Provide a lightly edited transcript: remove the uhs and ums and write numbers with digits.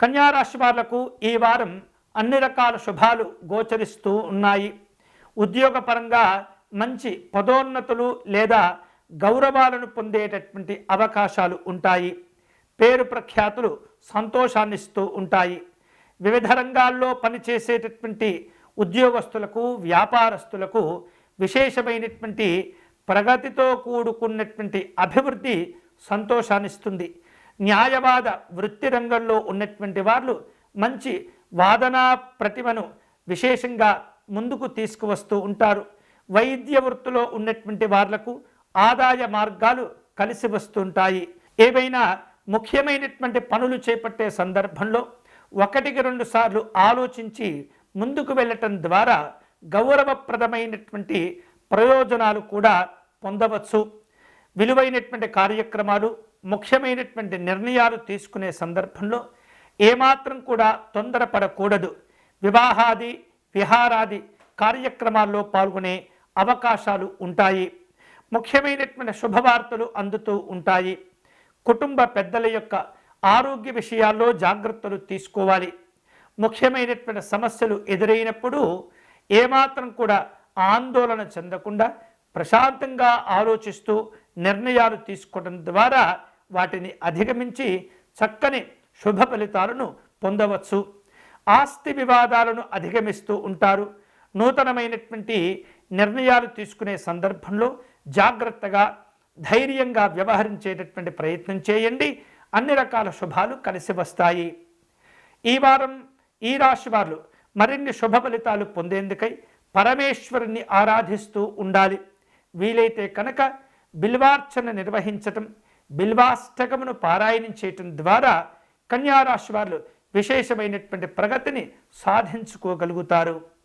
కన్యా రాశి వాళ్లకు ఈ వారం అన్ని రకాల శుభాలు గోచరిస్తూ ఉన్నాయి. ఉద్యోగపరంగా మంచి పదోన్నతులు లేదా గౌరవాలను పొందేటటువంటి అవకాశాలు ఉంటాయి. పేరు ప్రఖ్యాతులు సంతోషాన్నిస్తూ ఉంటాయి. వివిధ రంగాల్లో పనిచేసేటటువంటి ఉద్యోగస్తులకు, వ్యాపారస్తులకు విశేషమైనటువంటి ప్రగతితో కూడుకున్నటువంటి అభివృద్ధి సంతోషాన్నిస్తుంది. న్యాయవాద వృత్తి రంగంలో ఉన్నటువంటి వాళ్ళు మంచి వాదనా ప్రతిభను విశేషంగా ముందుకు తీసుకువస్తూ ఉంటారు. వైద్య వృత్తిలో ఉన్నటువంటి వాళ్లకు ఆదాయ మార్గాలు కలిసి వస్తుంటాయి. ఏవైనా ముఖ్యమైనటువంటి పనులు చేపట్టే సందర్భంలో 1-2 సార్లు ఆలోచించి ముందుకు వెళ్ళటం ద్వారా గౌరవప్రదమైనటువంటి ప్రయోజనాలు కూడా పొందవచ్చు. విలువైనటువంటి కార్యక్రమాలు, ముఖ్యమైనటువంటి నిర్ణయాలు తీసుకునే సందర్భంలో ఏమాత్రం కూడా తొందరపడకూడదు. వివాహాది, విహారాది కార్యక్రమాల్లో పాల్గొనే అవకాశాలు ఉంటాయి. ముఖ్యమైనటువంటి శుభవార్తలు అందుతూ ఉంటాయి. కుటుంబ పెద్దల యొక్క ఆరోగ్య విషయాల్లో జాగ్రత్తలు తీసుకోవాలి. ముఖ్యమైనటువంటి సమస్యలు ఎదురైనప్పుడు ఏమాత్రం కూడా ఆందోళన చెందకుండా ప్రశాంతంగా ఆలోచిస్తూ నిర్ణయాలు తీసుకోవడం ద్వారా వాటిని అధిగమించి చక్కని శుభ ఫలితాలను పొందవచ్చు. ఆస్తి వివాదాలను అధిగమిస్తూ ఉంటారు. నూతనమైనటువంటి నిర్ణయాలు తీసుకునే సందర్భంలో జాగ్రత్తగా, ధైర్యంగా వ్యవహరించేటటువంటి ప్రయత్నం చేయండి. అన్ని రకాల శుభాలు కలిసి వస్తాయి. ఈ వారం ఈ రాశి వారు మరిన్ని శుభ ఫలితాలు పొందేందుకై పరమేశ్వరుని ఆరాధిస్తూ ఉండాలి. వీలైతే కనుక బిల్వార్చన నిర్వహించటం, బిల్వాష్టకమును పారాయణం చేయటం ద్వారా కన్యా రాశి వారు విశేషమైనటువంటి ప్రగతిని సాధించుకోగలుగుతారు.